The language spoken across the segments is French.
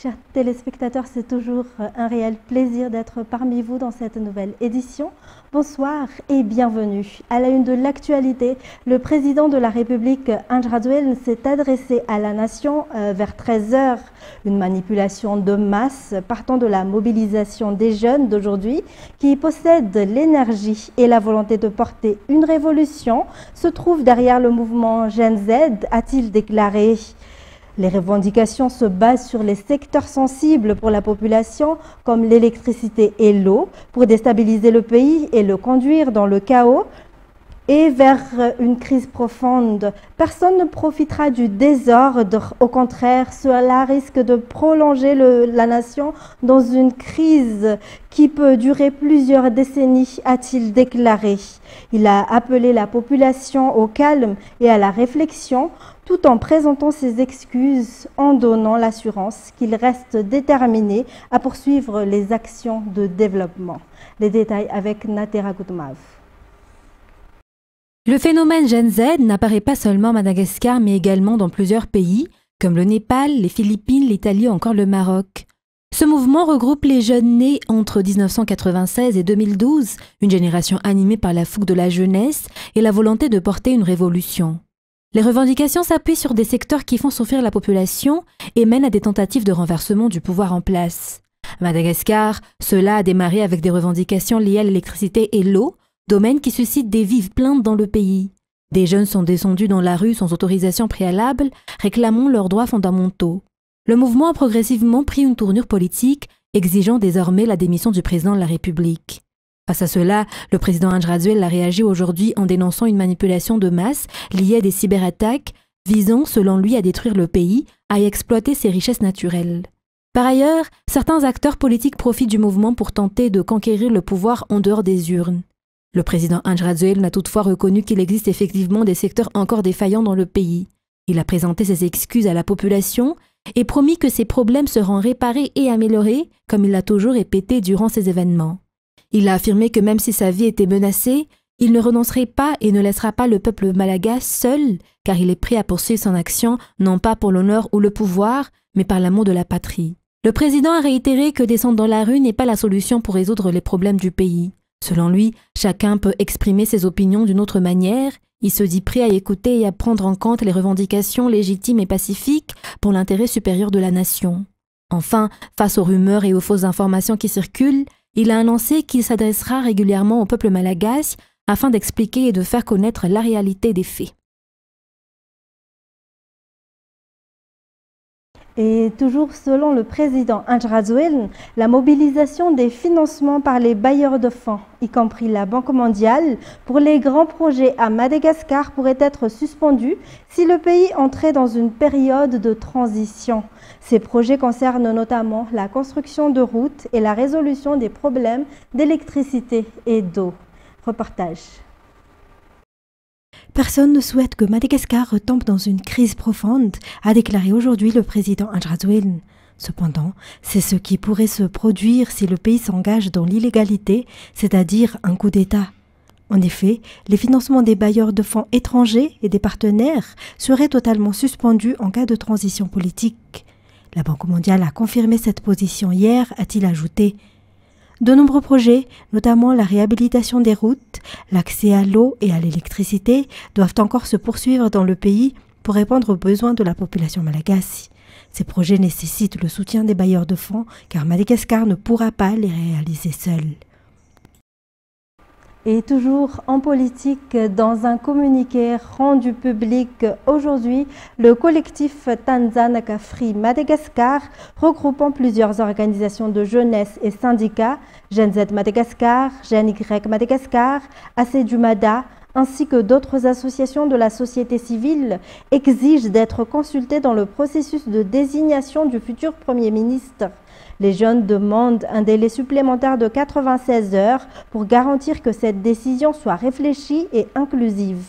Chers téléspectateurs, c'est toujours un réel plaisir d'être parmi vous dans cette nouvelle édition. Bonsoir et bienvenue. À la une de l'actualité, le président de la République, Andry Rajoelina, s'est adressé à la nation vers 13 h. Une manipulation de masse partant de la mobilisation des jeunes d'aujourd'hui qui possèdent l'énergie et la volonté de porter une révolution se trouve derrière le mouvement Gen Z, a-t-il déclaré. Les revendications se basent sur les secteurs sensibles pour la population, comme l'électricité et l'eau, pour déstabiliser le pays et le conduire dans le chaos et vers une crise profonde. Personne ne profitera du désordre. Au contraire, cela risque de prolonger la nation dans une crise qui peut durer plusieurs décennies, a-t-il déclaré. Il a appelé la population au calme et à la réflexion, tout en présentant ses excuses en donnant l'assurance qu'il reste déterminé à poursuivre les actions de développement. Les détails avec Natera Goutmav. Le phénomène Gen Z n'apparaît pas seulement à Madagascar, mais également dans plusieurs pays, comme le Népal, les Philippines, l'Italie ou encore le Maroc. Ce mouvement regroupe les jeunes nés entre 1996 et 2012, une génération animée par la fougue de la jeunesse et la volonté de porter une révolution. Les revendications s'appuient sur des secteurs qui font souffrir la population et mènent à des tentatives de renversement du pouvoir en place. À Madagascar, cela a démarré avec des revendications liées à l'électricité et l'eau, domaines qui suscitent des vives plaintes dans le pays. Des jeunes sont descendus dans la rue sans autorisation préalable, réclamant leurs droits fondamentaux. Le mouvement a progressivement pris une tournure politique, exigeant désormais la démission du président de la République. Face à cela, le président Andry Rajoelina a réagi aujourd'hui en dénonçant une manipulation de masse liée à des cyberattaques visant, selon lui, à détruire le pays, à y exploiter ses richesses naturelles. Par ailleurs, certains acteurs politiques profitent du mouvement pour tenter de conquérir le pouvoir en dehors des urnes. Le président Andry Rajoelina a toutefois reconnu qu'il existe effectivement des secteurs encore défaillants dans le pays. Il a présenté ses excuses à la population et promis que ces problèmes seront réparés et améliorés, comme il l'a toujours répété durant ces événements. Il a affirmé que même si sa vie était menacée, il ne renoncerait pas et ne laissera pas le peuple malagasy seul, car il est prêt à poursuivre son action, non pas pour l'honneur ou le pouvoir, mais par l'amour de la patrie. Le président a réitéré que descendre dans la rue n'est pas la solution pour résoudre les problèmes du pays. Selon lui, chacun peut exprimer ses opinions d'une autre manière. Il se dit prêt à écouter et à prendre en compte les revendications légitimes et pacifiques pour l'intérêt supérieur de la nation. Enfin, face aux rumeurs et aux fausses informations qui circulent, il a annoncé qu'il s'adressera régulièrement au peuple malagasy afin d'expliquer et de faire connaître la réalité des faits. Et toujours selon le président Andry Rajoelina, la mobilisation des financements par les bailleurs de fonds, y compris la Banque mondiale, pour les grands projets à Madagascar pourrait être suspendue si le pays entrait dans une période de transition. Ces projets concernent notamment la construction de routes et la résolution des problèmes d'électricité et d'eau. Reportage. Personne ne souhaite que Madagascar retombe dans une crise profonde, a déclaré aujourd'hui le président Andry Rajoelina. Cependant, c'est ce qui pourrait se produire si le pays s'engage dans l'illégalité, c'est-à-dire un coup d'État. En effet, les financements des bailleurs de fonds étrangers et des partenaires seraient totalement suspendus en cas de transition politique. La Banque mondiale a confirmé cette position hier, a-t-il ajouté. De nombreux projets, notamment la réhabilitation des routes, l'accès à l'eau et à l'électricité, doivent encore se poursuivre dans le pays pour répondre aux besoins de la population malagasy. Ces projets nécessitent le soutien des bailleurs de fonds car Madagascar ne pourra pas les réaliser seul. Et toujours en politique, dans un communiqué rendu public aujourd'hui, le collectif Tanzania Free Madagascar, regroupant plusieurs organisations de jeunesse et syndicats, Gen Z Madagascar, Gen Y Madagascar, AC-Dumada, ainsi que d'autres associations de la société civile, exige d'être consultés dans le processus de désignation du futur Premier ministre. Les jeunes demandent un délai supplémentaire de 96 heures pour garantir que cette décision soit réfléchie et inclusive.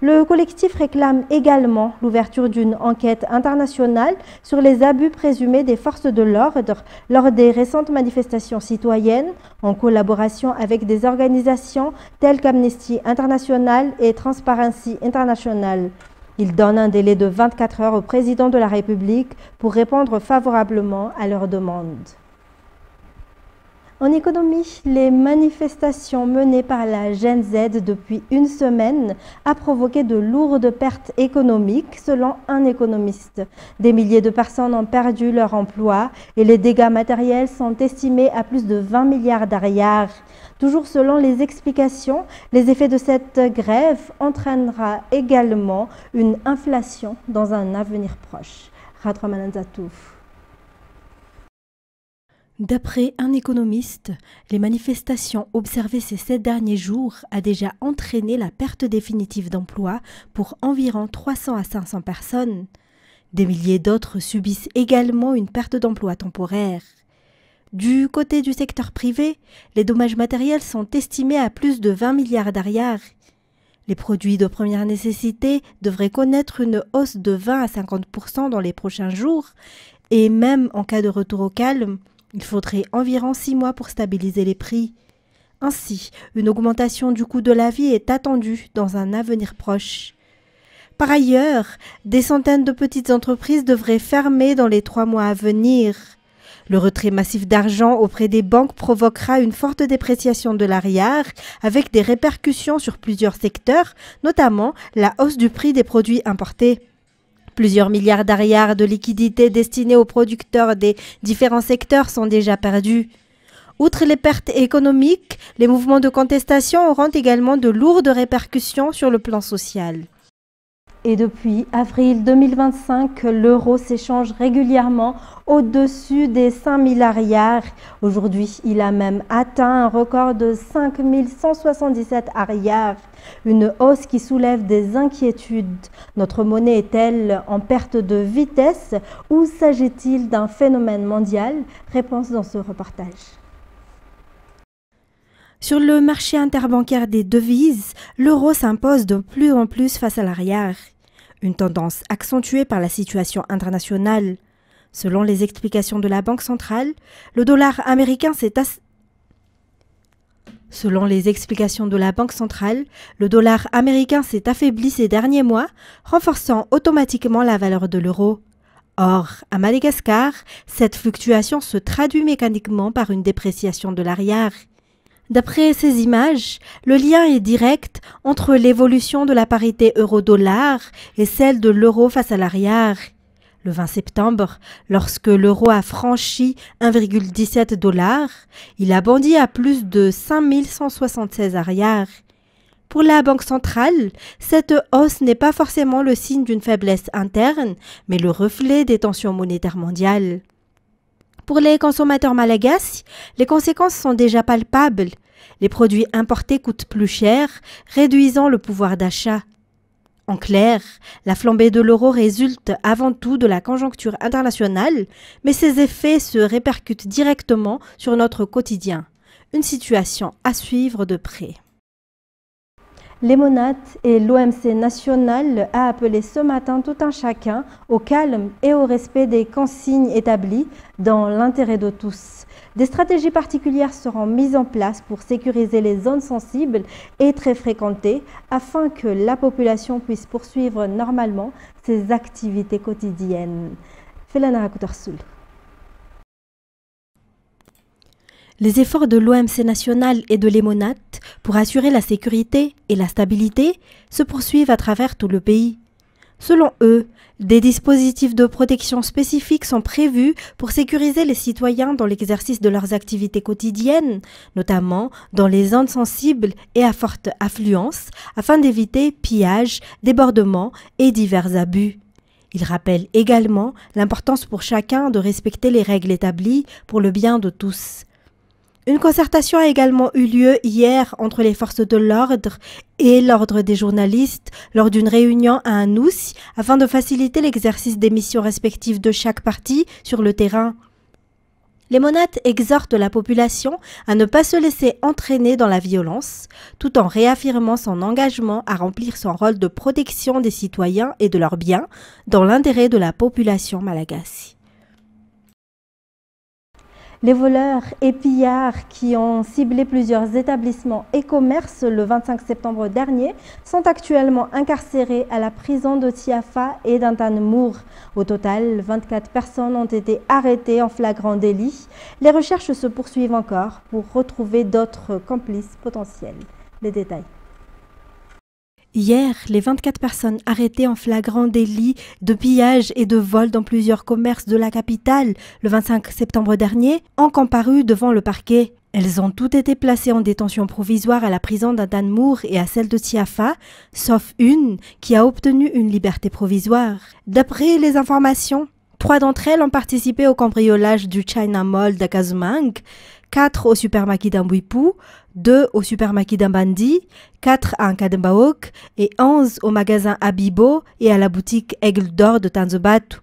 Le collectif réclame également l'ouverture d'une enquête internationale sur les abus présumés des forces de l'ordre lors des récentes manifestations citoyennes, en collaboration avec des organisations telles qu'Amnesty International et Transparency International. Il donne un délai de 24 heures au président de la République pour répondre favorablement à leurs demandes. En économie, les manifestations menées par la Gen Z depuis une semaine a provoqué de lourdes pertes économiques selon un économiste. Des milliers de personnes ont perdu leur emploi et les dégâts matériels sont estimés à plus de 20 milliards d'ariars. Toujours selon les explications, les effets de cette grève entraînera également une inflation dans un avenir proche. Radraman Zatouf. D'après un économiste, les manifestations observées ces 7 derniers jours a déjà entraîné la perte définitive d'emploi pour environ 300 à 500 personnes. Des milliers d'autres subissent également une perte d'emploi temporaire. Du côté du secteur privé, les dommages matériels sont estimés à plus de 20 milliards d'ariars. Les produits de première nécessité devraient connaître une hausse de 20 à 50% dans les prochains jours et même en cas de retour au calme, il faudrait environ 6 mois pour stabiliser les prix. Ainsi, une augmentation du coût de la vie est attendue dans un avenir proche. Par ailleurs, des centaines de petites entreprises devraient fermer dans les 3 mois à venir. Le retrait massif d'argent auprès des banques provoquera une forte dépréciation de l'ariar avec des répercussions sur plusieurs secteurs, notamment la hausse du prix des produits importés. Plusieurs milliards d'ariars de liquidités destinés aux producteurs des différents secteurs sont déjà perdus. Outre les pertes économiques, les mouvements de contestation auront également de lourdes répercussions sur le plan social. Et depuis avril 2025, l'euro s'échange régulièrement au-dessus des 5 000 ariars. Aujourd'hui, il a même atteint un record de 5 177 ariars. Une hausse qui soulève des inquiétudes. Notre monnaie est-elle en perte de vitesse ou s'agit-il d'un phénomène mondial? Réponse dans ce reportage. Sur le marché interbancaire des devises, l'euro s'impose de plus en plus face à l'ariar, une tendance accentuée par la situation internationale. Selon les explications de la Banque centrale, le dollar américain s'est affaibli ces derniers mois, renforçant automatiquement la valeur de l'euro. Or, à Madagascar, cette fluctuation se traduit mécaniquement par une dépréciation de l'ariar. D'après ces images, le lien est direct entre l'évolution de la parité euro-dollar et celle de l'euro face à l'ariar. Le 20 septembre, lorsque l'euro a franchi 1,17 $, il a bondi à plus de 5 176 ariars. Pour la Banque centrale, cette hausse n'est pas forcément le signe d'une faiblesse interne, mais le reflet des tensions monétaires mondiales. Pour les consommateurs malagasy, les conséquences sont déjà palpables. Les produits importés coûtent plus cher, réduisant le pouvoir d'achat. En clair, la flambée de l'euro résulte avant tout de la conjoncture internationale, mais ses effets se répercutent directement sur notre quotidien. Une situation à suivre de près. L'Emonat et l'OMC national a appelé ce matin tout un chacun au calme et au respect des consignes établies dans l'intérêt de tous. Des stratégies particulières seront mises en place pour sécuriser les zones sensibles et très fréquentées afin que la population puisse poursuivre normalement ses activités quotidiennes. Les efforts de l'OMC national et de l'Emonat pour assurer la sécurité et la stabilité se poursuivent à travers tout le pays. Selon eux, des dispositifs de protection spécifiques sont prévus pour sécuriser les citoyens dans l'exercice de leurs activités quotidiennes, notamment dans les zones sensibles et à forte affluence, afin d'éviter pillages, débordements et divers abus. Ils rappellent également l'importance pour chacun de respecter les règles établies pour le bien de tous. Une concertation a également eu lieu hier entre les forces de l'ordre et l'ordre des journalistes lors d'une réunion à Anoussi afin de faciliter l'exercice des missions respectives de chaque parti sur le terrain. L'Emonat exhorte la population à ne pas se laisser entraîner dans la violence, tout en réaffirmant son engagement à remplir son rôle de protection des citoyens et de leurs biens dans l'intérêt de la population malagasy. Les voleurs et pillards qui ont ciblé plusieurs établissements et commerces le 25 septembre dernier sont actuellement incarcérés à la prison de Tiafa et d'Antanmour. Au total, 24 personnes ont été arrêtées en flagrant délit. Les recherches se poursuivent encore pour retrouver d'autres complices potentiels. Les détails. Hier, les 24 personnes arrêtées en flagrant délit de pillage et de vol dans plusieurs commerces de la capitale le 25 septembre dernier ont comparu devant le parquet. Elles ont toutes été placées en détention provisoire à la prison d'Antanmour et à celle de Tiafa, sauf une qui a obtenu une liberté provisoire. D'après les informations, 3 d'entre elles ont participé au cambriolage du China Mall d'Akazumang, 4 au supermarché d'Ambuipu, 2 au supermarché d'Ambandi, 4 à Nkadembaok et 11 au magasin Abibo et à la boutique Aigle d'Or de Tanzobatu.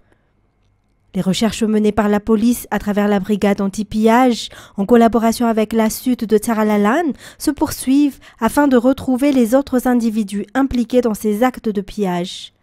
Les recherches menées par la police à travers la brigade anti-pillage, en collaboration avec la SUT de Tsaralalan, se poursuivent afin de retrouver les autres individus impliqués dans ces actes de pillage.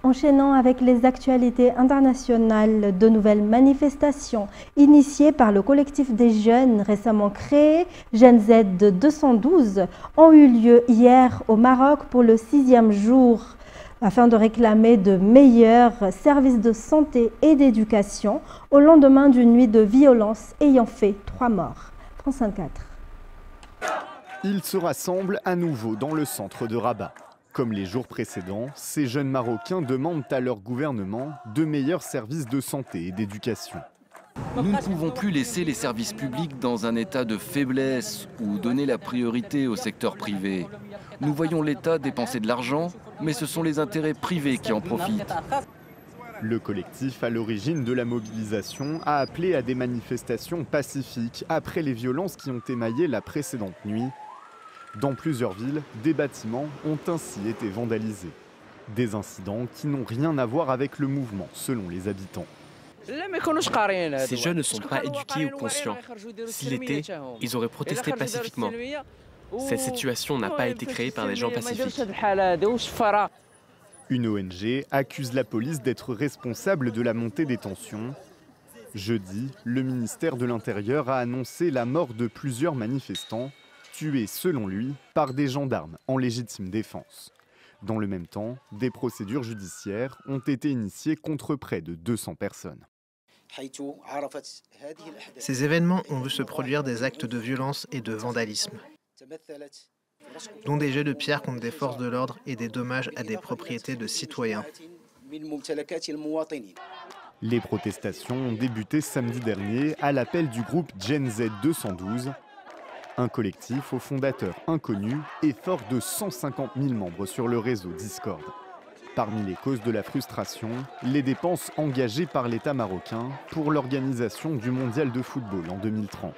Enchaînant avec les actualités internationales, de nouvelles manifestations initiées par le collectif des jeunes récemment créé, Gen Z 212, ont eu lieu hier au Maroc pour le 6e jour, afin de réclamer de meilleurs services de santé et d'éducation au lendemain d'une nuit de violence ayant fait 3 morts. France 24. Ils se rassemblent à nouveau dans le centre de Rabat. Comme les jours précédents, ces jeunes Marocains demandent à leur gouvernement de meilleurs services de santé et d'éducation. Nous ne pouvons plus laisser les services publics dans un état de faiblesse ou donner la priorité au secteur privé. Nous voyons l'État dépenser de l'argent, mais ce sont les intérêts privés qui en profitent. Le collectif à l'origine de la mobilisation a appelé à des manifestations pacifiques après les violences qui ont émaillé la précédente nuit. Dans plusieurs villes, des bâtiments ont ainsi été vandalisés. Des incidents qui n'ont rien à voir avec le mouvement, selon les habitants. Ces jeunes ne sont pas éduqués ou conscients. S'ils l'étaient, ils auraient protesté pacifiquement. Cette situation n'a pas été créée par des gens pacifiques. Une ONG accuse la police d'être responsable de la montée des tensions. Jeudi, le ministère de l'Intérieur a annoncé la mort de plusieurs manifestants, tués selon lui par des gendarmes en légitime défense. Dans le même temps, des procédures judiciaires ont été initiées contre près de 200 personnes. Ces événements ont vu se produire des actes de violence et de vandalisme, dont des jets de pierre contre des forces de l'ordre et des dommages à des propriétés de citoyens. Les protestations ont débuté samedi dernier à l'appel du groupe Gen Z 212, un collectif aux fondateurs inconnus et fort de 150 000 membres sur le réseau Discord. Parmi les causes de la frustration, les dépenses engagées par l'État marocain pour l'organisation du mondial de football en 2030.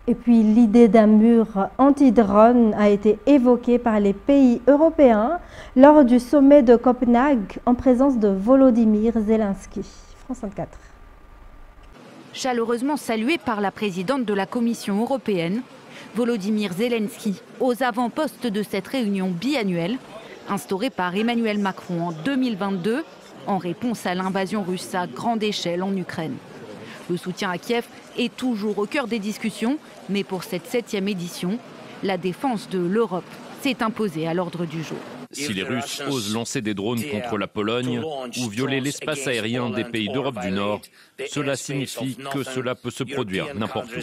Et puis l'idée d'un mur anti-drone a été évoquée par les pays européens lors du sommet de Copenhague en présence de Volodymyr Zelensky. France 24. Chaleureusement salué par la présidente de la Commission européenne, Volodymyr Zelensky, aux avant-postes de cette réunion biannuelle, instaurée par Emmanuel Macron en 2022, en réponse à l'invasion russe à grande échelle en Ukraine. Le soutien à Kiev est toujours au cœur des discussions, mais pour cette 7e édition, la défense de l'Europe s'est imposée à l'ordre du jour. Si les Russes osent lancer des drones contre la Pologne ou violer l'espace aérien des pays d'Europe du Nord, cela signifie que cela peut se produire n'importe où.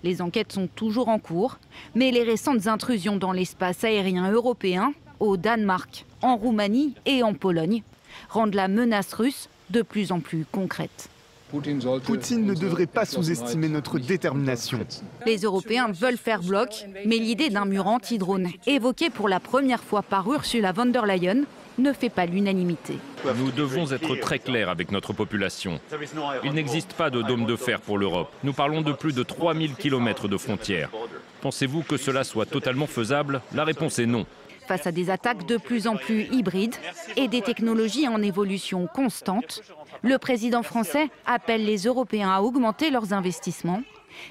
Les enquêtes sont toujours en cours, mais les récentes intrusions dans l'espace aérien européen, au Danemark, en Roumanie et en Pologne, rendent la menace russe de plus en plus concrète. Poutine ne devrait pas sous-estimer notre détermination. Les Européens veulent faire bloc, mais l'idée d'un mur anti-drone, évoquée pour la première fois par Ursula von der Leyen, ne fait pas l'unanimité. Nous devons être très clairs avec notre population. Il n'existe pas de dôme de fer pour l'Europe. Nous parlons de plus de 3000 km de frontières. Pensez-vous que cela soit totalement faisable? La réponse est non. Face à des attaques de plus en plus hybrides et des technologies en évolution constante, le président français appelle les Européens à augmenter leurs investissements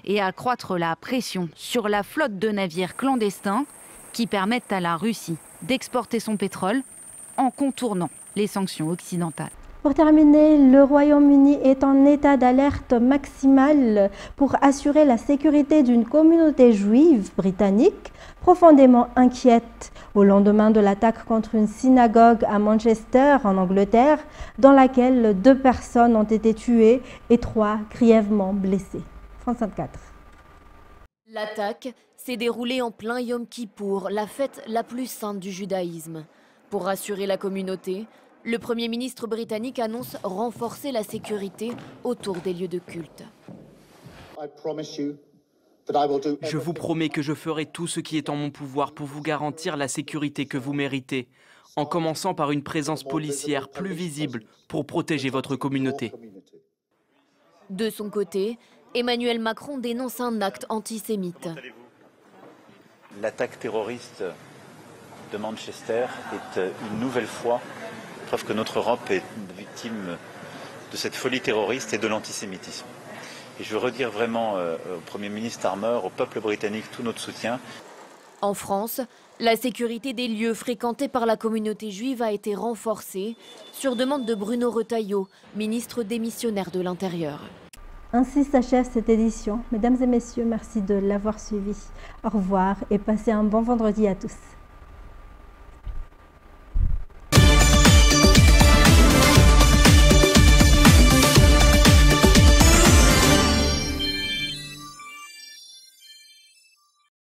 et à accroître la pression sur la flotte de navires clandestins qui permettent à la Russie d'exporter son pétrole en contournant les sanctions occidentales. Pour terminer, le Royaume-Uni est en état d'alerte maximale pour assurer la sécurité d'une communauté juive britannique profondément inquiète au lendemain de l'attaque contre une synagogue à Manchester, en Angleterre, dans laquelle 2 personnes ont été tuées et 3 grièvement blessées. France 24. L'attaque s'est déroulée en plein Yom Kippour, la fête la plus sainte du judaïsme. Pour rassurer la communauté, le Premier ministre britannique annonce renforcer la sécurité autour des lieux de culte. Je vous promets que je ferai tout ce qui est en mon pouvoir pour vous garantir la sécurité que vous méritez, en commençant par une présence policière plus visible pour protéger votre communauté. De son côté, Emmanuel Macron dénonce un acte antisémite. L'attaque terroriste de Manchester est une nouvelle fois preuve que notre Europe est victime de cette folie terroriste et de l'antisémitisme. Et je veux redire vraiment au Premier ministre Starmer, au peuple britannique, tout notre soutien. En France, la sécurité des lieux fréquentés par la communauté juive a été renforcée sur demande de Bruno Retailleau, ministre démissionnaire de l'Intérieur. Ainsi s'achève cette édition. Mesdames et messieurs, merci de l'avoir suivi. Au revoir et passez un bon vendredi à tous.